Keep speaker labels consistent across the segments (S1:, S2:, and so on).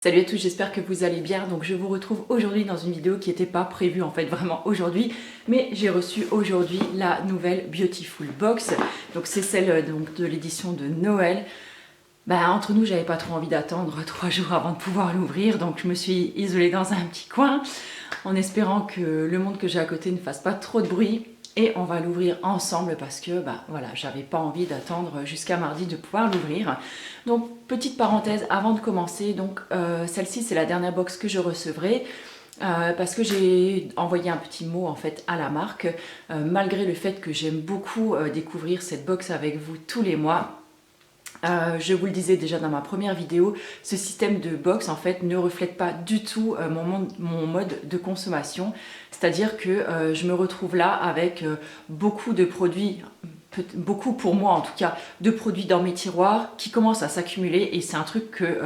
S1: Salut à tous, j'espère que vous allez bien. Donc je vous retrouve aujourd'hui dans une vidéo qui n'était pas prévue en fait vraiment aujourd'hui, mais j'ai reçu aujourd'hui la nouvelle Beautiful Box. Donc c'est celle donc, de l'édition de Noël. Entre nous, j'avais pas trop envie d'attendre 3 jours avant de pouvoir l'ouvrir, donc je me suis isolée dans un petit coin en espérant que le monde que j'ai à côté ne fasse pas trop de bruit. Et on va l'ouvrir ensemble parce que voilà, j'avais pas envie d'attendre jusqu'à mardi de pouvoir l'ouvrir. Donc petite parenthèse avant de commencer, donc celle-ci c'est la dernière box que je recevrai. Parce que j'ai envoyé un petit mot en fait à la marque, malgré le fait que j'aime beaucoup découvrir cette box avec vous tous les mois. Je vous le disais déjà dans ma première vidéo, ce système de box en fait ne reflète pas du tout mon mode de consommation. C'est-à-dire que je me retrouve là avec beaucoup de produits, beaucoup pour moi en tout cas, de produits dans mes tiroirs qui commencent à s'accumuler et c'est un truc que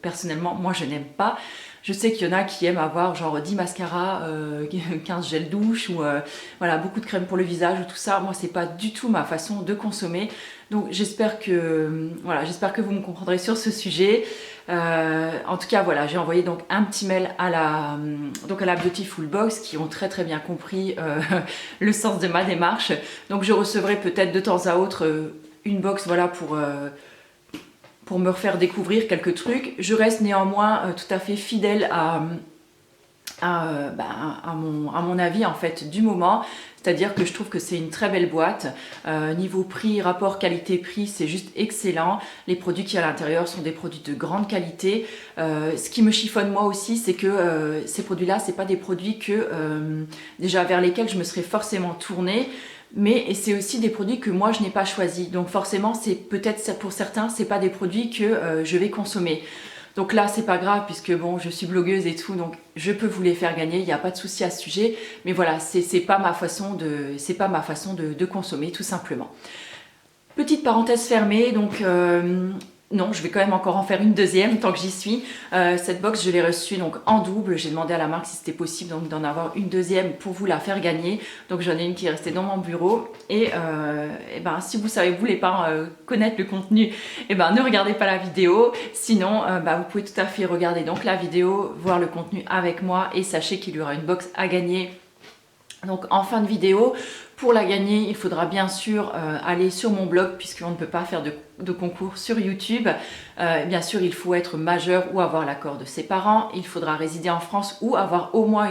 S1: personnellement moi je n'aime pas. Je sais qu'il y en a qui aiment avoir genre 10 mascaras, 15 gels douche ou voilà, beaucoup de crème pour le visage ou tout ça. Moi, c'est pas du tout ma façon de consommer. Donc j'espère que, voilà, j'espère que vous me comprendrez sur ce sujet. En tout cas, voilà, j'ai envoyé donc un petit mail à la Beautiful Box qui ont très très bien compris le sens de ma démarche. Donc je recevrai peut-être de temps à autre une box voilà, pour me refaire découvrir quelques trucs. Je reste néanmoins tout à fait fidèle à mon avis en fait du moment, c'est-à-dire que je trouve que c'est une très belle boîte. Niveau prix, rapport qualité-prix, c'est juste excellent. Les produits qu'il y a à l'intérieur sont des produits de grande qualité. Ce qui me chiffonne moi aussi, c'est que ces produits-là, c'est pas des produits que déjà vers lesquels je me serais forcément tournée. Mais c'est aussi des produits que moi je n'ai pas choisis. Donc forcément, c'est peut-être pour certains, c'est pas des produits que je vais consommer. Donc là, c'est pas grave puisque bon, je suis blogueuse et tout, donc je peux vous les faire gagner. Il n'y a pas de souci à ce sujet. Mais voilà, c'est pas ma façon de consommer tout simplement. Petite parenthèse fermée, donc non, je vais quand même encore en faire une deuxième tant que j'y suis. Cette box, je l'ai reçue donc en double. J'ai demandé à la marque si c'était possible donc d'en avoir une deuxième pour vous la faire gagner. Donc j'en ai une qui est restée dans mon bureau. Et si vous savez, vous voulez pas connaître le contenu, ne regardez pas la vidéo. Sinon, vous pouvez tout à fait regarder donc la vidéo, voir le contenu avec moi et sachez qu'il y aura une box à gagner. Donc en fin de vidéo, pour la gagner, il faudra bien sûr aller sur mon blog puisqu'on ne peut pas faire de concours sur YouTube. Bien sûr, il faut être majeur ou avoir l'accord de ses parents. Il faudra résider en France ou avoir au moins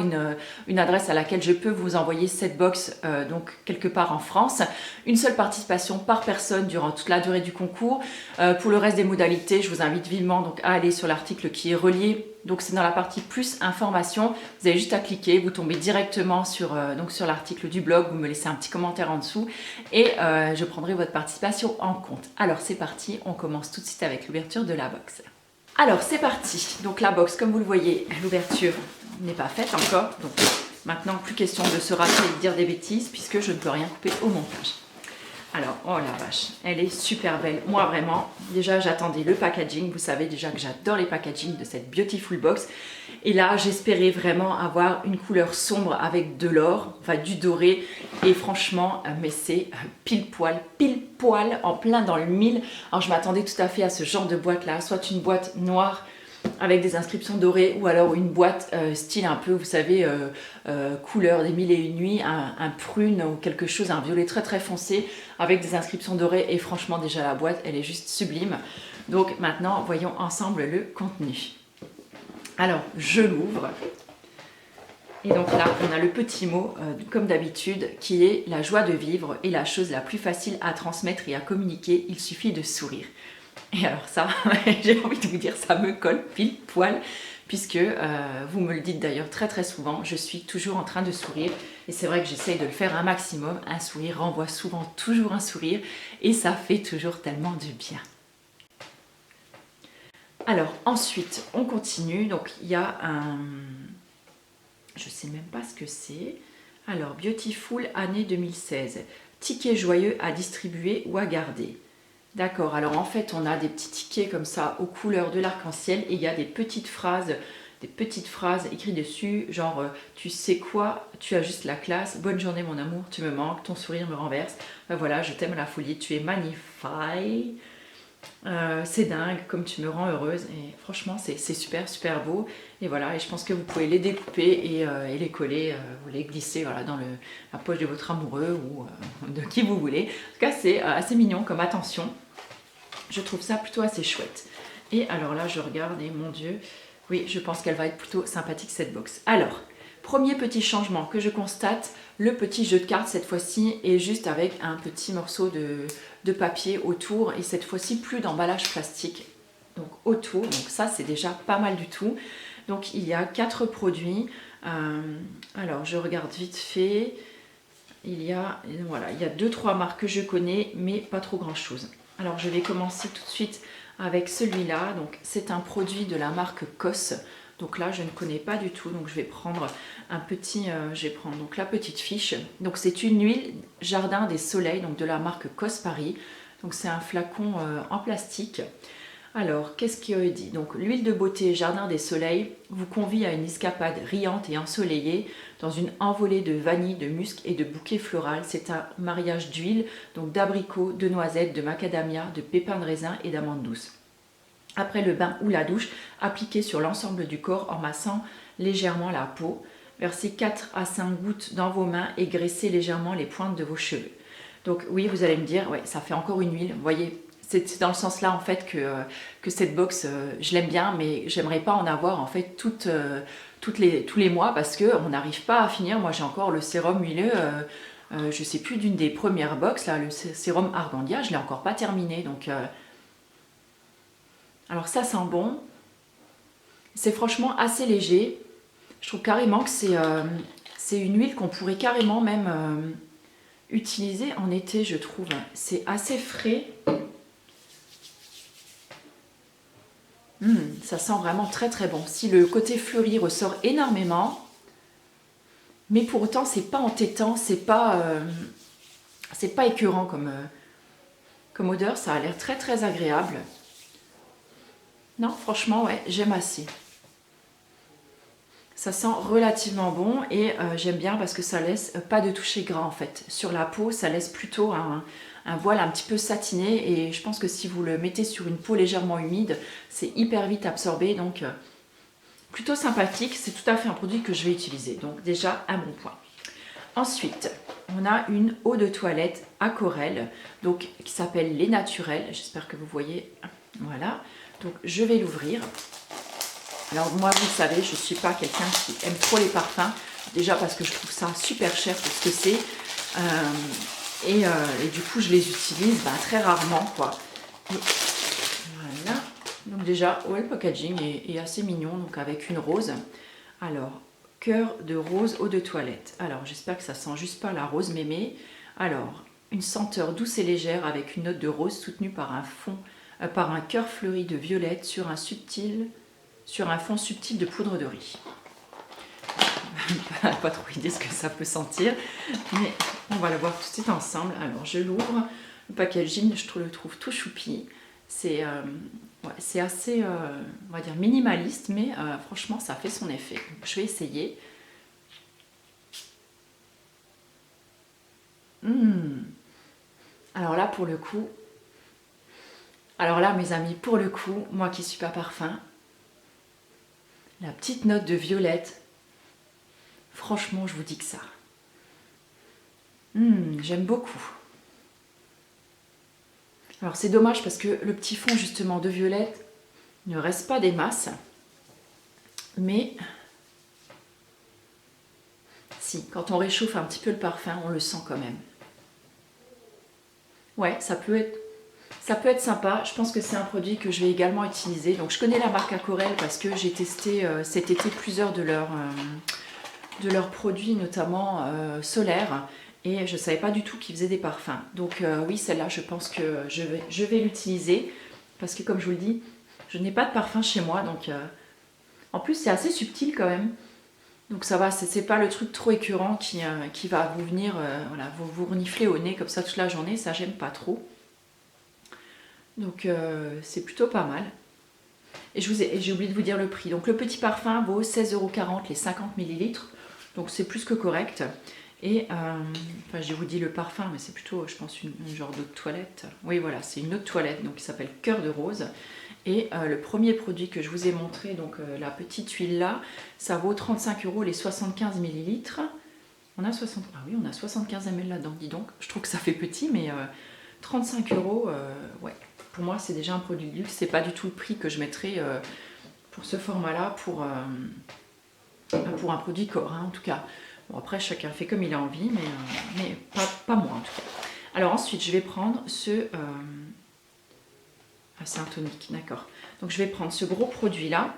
S1: une adresse à laquelle je peux vous envoyer cette box donc quelque part en France. Une seule participation par personne durant toute la durée du concours. Pour le reste des modalités, je vous invite vivement donc, à aller sur l'article qui est relié. Donc c'est dans la partie plus information, vous avez juste à cliquer, vous tombez directement sur l'article du blog, vous me laissez un petit commentaire en dessous et je prendrai votre participation en compte. Alors c'est parti, on commence tout de suite avec l'ouverture de la box. Alors c'est parti, donc la box comme vous le voyez, l'ouverture n'est pas faite encore, donc maintenant plus question de se rater et de dire des bêtises puisque je ne peux rien couper au montage. Alors, oh la vache, elle est super belle. Moi, vraiment, déjà, j'attendais le packaging. Vous savez déjà que j'adore les packaging de cette Beautiful Box. Et là, j'espérais vraiment avoir une couleur sombre avec de l'or, enfin du doré. Et franchement, mais c'est pile poil en plein dans le mille. Alors, je m'attendais tout à fait à ce genre de boîte-là, soit une boîte noire avec des inscriptions dorées ou alors une boîte style un peu, vous savez, couleur des mille et une nuits, un prune ou quelque chose, un violet très très foncé avec des inscriptions dorées et franchement déjà la boîte, elle est juste sublime. Donc maintenant, voyons ensemble le contenu. Alors, je l'ouvre. Et donc là, on a le petit mot, comme d'habitude, qui est la joie de vivre est la chose la plus facile à transmettre et à communiquer, il suffit de sourire. Et alors ça, j'ai envie de vous dire, ça me colle pile poil, puisque vous me le dites d'ailleurs très très souvent, je suis toujours en train de sourire, et c'est vrai que j'essaye de le faire un maximum, un sourire renvoie souvent toujours un sourire, et ça fait toujours tellement du bien. Alors ensuite, on continue, donc il y a un... Je sais même pas ce que c'est. Alors, Beautiful année 2016, ticket joyeux à distribuer ou à garder. D'accord, alors en fait on a des petits tickets comme ça aux couleurs de l'arc-en-ciel et il y a des petites phrases écrites dessus, genre tu sais quoi, tu as juste la classe, bonne journée mon amour, tu me manques, ton sourire me renverse, voilà, je t'aime à la folie, tu es magnifique. C'est dingue comme tu me rends heureuse et franchement c'est super super beau et voilà, et je pense que vous pouvez les découper et les coller, vous les glisser voilà, dans la poche de votre amoureux ou de qui vous voulez. En tout cas c'est assez mignon comme attention, je trouve ça plutôt assez chouette. Et alors là je regarde et mon dieu, oui je pense qu'elle va être plutôt sympathique cette box. Alors premier petit changement que je constate, le petit jeu de cartes cette fois-ci est juste avec un petit morceau de papier autour et cette fois-ci plus d'emballage plastique donc autour, donc ça c'est déjà pas mal du tout. Donc il y a 4 produits, alors je regarde vite fait, il y a 2-3 marques que je connais mais pas trop grand chose. Alors je vais commencer tout de suite avec celui-là, donc c'est un produit de la marque COS. Donc là, je ne connais pas du tout, donc je vais prendre un petit, je vais prendre donc la petite fiche. Donc c'est une huile Jardin des Soleils, donc de la marque COS Paris. Donc c'est un flacon en plastique. Alors, qu'est-ce qu'il est dit? Donc l'huile de beauté Jardin des Soleils vous convie à une escapade riante et ensoleillée dans une envolée de vanille, de musc et de bouquets floral. C'est un mariage d'huile, donc d'abricots, de noisettes, de macadamia, de pépins de raisin et d'amandes douces. Après le bain ou la douche, appliquez sur l'ensemble du corps en massant légèrement la peau. Versez 4 à 5 gouttes dans vos mains et graissez légèrement les pointes de vos cheveux. Donc oui, vous allez me dire, ouais, ça fait encore une huile. Vous voyez, c'est dans le sens là en fait que cette box, je l'aime bien, mais j'aimerais pas en avoir en fait tous les mois parce qu'on n'arrive pas à finir. Moi j'ai encore le sérum huileux, je sais plus, d'une des premières box, là, le sérum Argandia, je l'ai encore pas terminé. Donc alors ça sent bon, c'est franchement assez léger. Je trouve carrément que c'est une huile qu'on pourrait carrément même utiliser en été, je trouve. C'est assez frais. Ça sent vraiment très très bon. Si le côté fleuri ressort énormément, mais pour autant c'est pas entêtant, c'est pas écœurant comme odeur, ça a l'air très très agréable. Non, franchement, ouais, j'aime assez. Ça sent relativement bon et j'aime bien parce que ça laisse pas de toucher gras en fait. Sur la peau, ça laisse plutôt un voile un petit peu satiné et je pense que si vous le mettez sur une peau légèrement humide, c'est hyper vite absorbé, donc plutôt sympathique. C'est tout à fait un produit que je vais utiliser, donc déjà un bon point. Ensuite, on a une eau de toilette Aquarelle, donc qui s'appelle Les Naturels. J'espère que vous voyez. Voilà. Donc je vais l'ouvrir. Alors moi, vous le savez, je ne suis pas quelqu'un qui aime trop les parfums. Déjà parce que je trouve ça super cher pour ce que c'est. Et du coup, je les utilise très rarement, quoi. Et voilà. Donc déjà, ouais, le packaging est assez mignon, donc avec une rose. Alors, cœur de rose eau de toilette. Alors, j'espère que ça sent juste pas la rose mémé. Alors, une senteur douce et légère avec une note de rose soutenue par un cœur fleuri de violette sur un fond subtil de poudre de riz. Pas trop idée ce que ça peut sentir, mais on va le voir tout de suite ensemble. Alors, je l'ouvre. Le packaging, je le trouve tout choupi. C'est assez, on va dire, minimaliste, mais franchement, ça fait son effet. Je vais essayer. Alors là, pour le coup... Alors là, mes amis, pour le coup, moi qui suis pas parfum, la petite note de violette, franchement, je vous dis que ça. J'aime beaucoup. Alors c'est dommage parce que le petit fond justement de violette ne reste pas des masses. Mais si, quand on réchauffe un petit peu le parfum, on le sent quand même. Ouais, ça peut être sympa. Je pense que c'est un produit que je vais également utiliser. Donc je connais la marque Aquarelle parce que j'ai testé cet été plusieurs de leurs produits, notamment solaires. Et je ne savais pas du tout qu'ils faisaient des parfums. Donc oui, celle-là, je pense que je vais l'utiliser. Parce que comme je vous le dis, je n'ai pas de parfum chez moi. Donc en plus, c'est assez subtil quand même. Donc ça va, c'est pas le truc trop écœurant qui va vous venir, voilà, vous renifler au nez comme ça toute la journée. Ça, j'aime pas trop. Donc c'est plutôt pas mal. Et j'ai oublié de vous dire le prix. Donc le petit parfum vaut 16,40 € les 50 ml. Donc c'est plus que correct. Et, enfin, je vous dis le parfum, mais c'est plutôt, je pense, une genre d'eau de toilette. Oui, voilà, c'est une eau de toilette, donc qui s'appelle Cœur de Rose. Et le premier produit que je vous ai montré, donc la petite huile là, ça vaut 35 € les 75 millilitres. On a 60... Ah oui, on a 75 ml là-dedans, dis donc. Je trouve que ça fait petit, mais 35 €, ouais. Pour moi, c'est déjà un produit de luxe. C'est pas du tout le prix que je mettrais pour ce format-là, pour un produit corps, hein, en tout cas. Bon, après, chacun fait comme il a envie, mais pas moi, en tout cas. Alors ensuite, je vais prendre ce... Ah, c'est un tonique, d'accord. Donc, je vais prendre ce gros produit-là,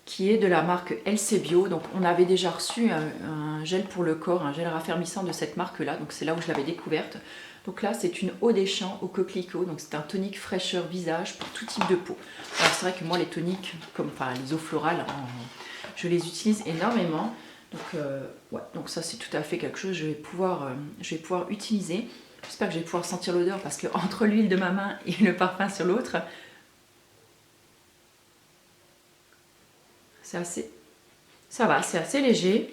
S1: qui est de la marque LC Bio. Donc, on avait déjà reçu un gel pour le corps, un gel raffermissant de cette marque-là. Donc, c'est là où je l'avais découverte. Donc là, c'est une eau des champs au coquelicot. Donc, c'est un tonique fraîcheur visage pour tout type de peau. Alors, c'est vrai que moi, les toniques, comme enfin, les eaux florales, je les utilise énormément. Donc, ouais, donc ça, c'est tout à fait quelque chose que je vais pouvoir utiliser. J'espère que je vais pouvoir sentir l'odeur parce que entre l'huile de ma main et le parfum sur l'autre, c'est assez... Ça va, c'est assez léger.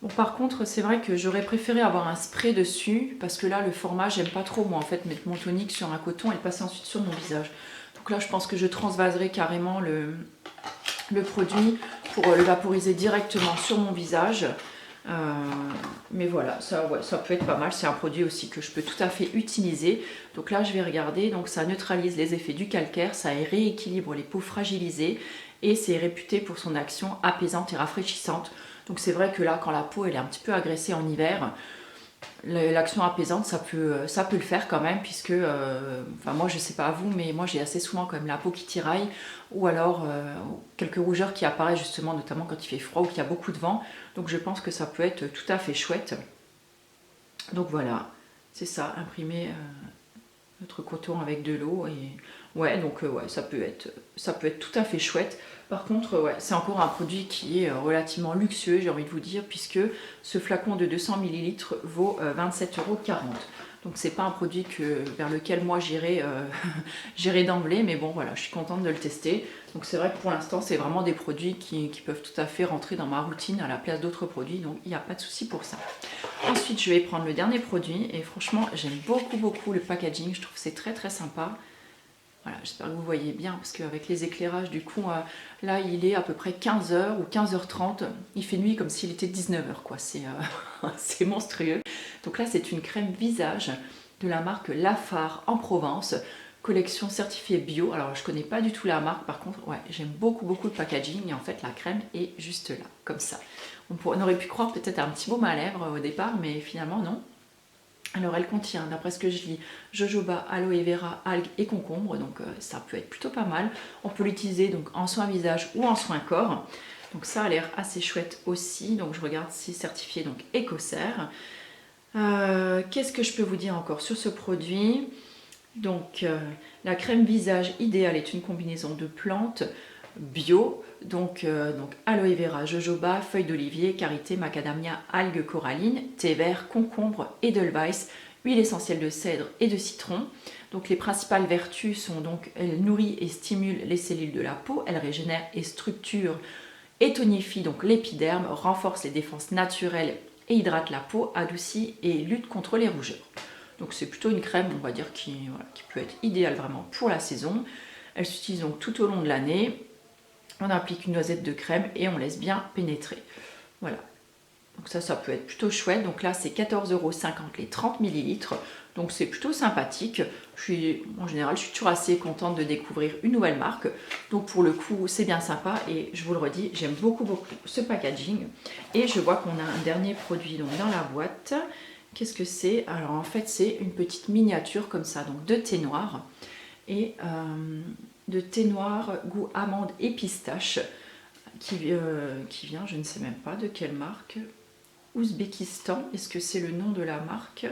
S1: Bon, par contre, c'est vrai que j'aurais préféré avoir un spray dessus parce que là, le format, j'aime pas trop, moi, en fait, mettre mon tonique sur un coton et le passer ensuite sur mon visage. Donc là, je pense que je transvaserai carrément le produit pour le vaporiser directement sur mon visage. Mais voilà, ça, ouais, ça peut être pas mal. C'est un produit aussi que je peux tout à fait utiliser. Donc là, je vais regarder. Donc ça neutralise les effets du calcaire, ça rééquilibre les peaux fragilisées et c'est réputé pour son action apaisante et rafraîchissante. Donc c'est vrai que là, quand la peau elle est un petit peu agressée en hiver, l'action apaisante, ça peut le faire quand même, puisque, enfin moi je sais pas à vous, mais moi j'ai assez souvent quand même la peau qui tiraille, ou alors quelques rougeurs qui apparaissent justement, notamment quand il fait froid ou qu'il y a beaucoup de vent. Donc je pense que ça peut être tout à fait chouette. Donc voilà, c'est ça, imprimer notre coton avec de l'eau et ouais, donc ouais, ça peut être tout à fait chouette. Par contre, ouais, c'est encore un produit qui est relativement luxueux, j'ai envie de vous dire, puisque ce flacon de 200 ml vaut 27,40 €. Donc c'est pas un produit vers lequel moi j'irai d'emblée, mais bon voilà, je suis contente de le tester. Donc c'est vrai que pour l'instant, c'est vraiment des produits qui peuvent tout à fait rentrer dans ma routine à la place d'autres produits, donc il n'y a pas de souci pour ça. Ensuite, je vais prendre le dernier produit et franchement, j'aime beaucoup le packaging, je trouve que c'est très très sympa. Voilà, j'espère que vous voyez bien parce qu'avec les éclairages, du coup, là il est à peu près 15 h ou 15 h 30. Il fait nuit comme s'il était 19 h, quoi. C'est monstrueux. Donc là, c'est une crème visage de la marque Lafare en Provence, collection certifiée bio. Alors, je connais pas du tout la marque, par contre, ouais, j'aime beaucoup le packaging et en fait, la crème est juste là, comme ça. On aurait pu croire peut-être un petit baume à lèvres au départ, mais finalement, non. Alors elle contient, d'après ce que je lis, jojoba, aloe vera, algues et concombre, donc ça peut être plutôt pas mal. On peut l'utiliser donc en soin visage ou en soin corps. Donc ça a l'air assez chouette aussi. Donc je regarde si c'est certifié donc Écossaire. Qu'est-ce que je peux vous dire encore sur ce produit? Donc la crème visage idéale est une combinaison de plantes bio, donc aloe vera, jojoba, feuilles d'olivier, karité, macadamia, algues corallines, thé vert, concombre, edelweiss, huile essentielle de cèdre et de citron. Donc les principales vertus sont donc elle nourrit et stimule les cellules de la peau, elle régénère et structure et tonifie donc l'épiderme, renforce les défenses naturelles et hydrate la peau, adoucit et lutte contre les rougeurs. Donc c'est plutôt une crème, on va dire, qui peut être idéale vraiment pour la saison. Elle s'utilise donc tout au long de l'année. On applique une noisette de crème et on laisse bien pénétrer. Voilà. Donc ça peut être plutôt chouette. Donc là, c'est 14,50 € les 30 ml. Donc c'est plutôt sympathique. En général, je suis toujours assez contente de découvrir une nouvelle marque. Donc pour le coup, c'est bien sympa. Et je vous le redis, j'aime beaucoup ce packaging. Et je vois qu'on a un dernier produit donc, dans la boîte. Qu'est-ce que c'est? Alors en fait, c'est une petite miniature comme ça, donc de thé noir. Et de thé noir goût amande et pistache qui vient, je ne sais même pas de quelle marque, Ouzbékistan. Est-ce que c'est le nom de la marque?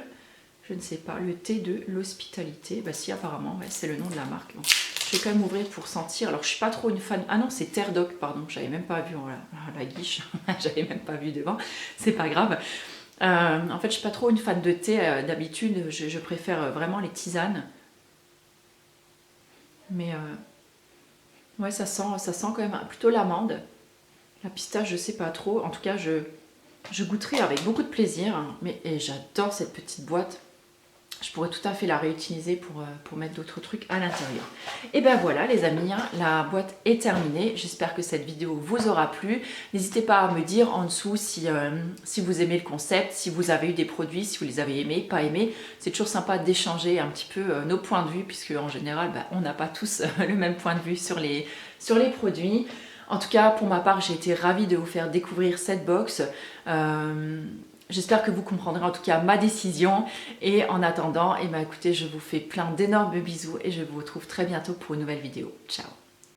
S1: Je ne sais pas. Le thé de l'hospitalité. Bah si, apparemment, ouais, c'est le nom de la marque. Bon, je vais quand même ouvrir pour sentir. Alors je suis pas trop une fan. Ah non, c'est Terre Doc, pardon. J'avais même pas vu la guiche. J'avais même pas vu devant. C'est pas grave. En fait, je suis pas trop une fan de thé. D'habitude, je préfère vraiment les tisanes. Mais ouais, ça sent quand même plutôt l'amande. La pistache, je sais pas trop. En tout cas, je goûterai avec beaucoup de plaisir. Mais j'adore cette petite boîte. Je pourrais tout à fait la réutiliser pour mettre d'autres trucs à l'intérieur. Et ben voilà les amis, hein, la boîte est terminée. J'espère que cette vidéo vous aura plu. N'hésitez pas à me dire en dessous si vous aimez le concept, si vous avez eu des produits, si vous les avez aimés, pas aimés. C'est toujours sympa d'échanger un petit peu nos points de vue, puisque en général, on n'a pas tous le même point de vue sur les produits. En tout cas, pour ma part, j'ai été ravie de vous faire découvrir cette box. J'espère que vous comprendrez en tout cas ma décision. Et en attendant, écoutez, je vous fais plein d'énormes bisous et je vous retrouve très bientôt pour une nouvelle vidéo. Ciao!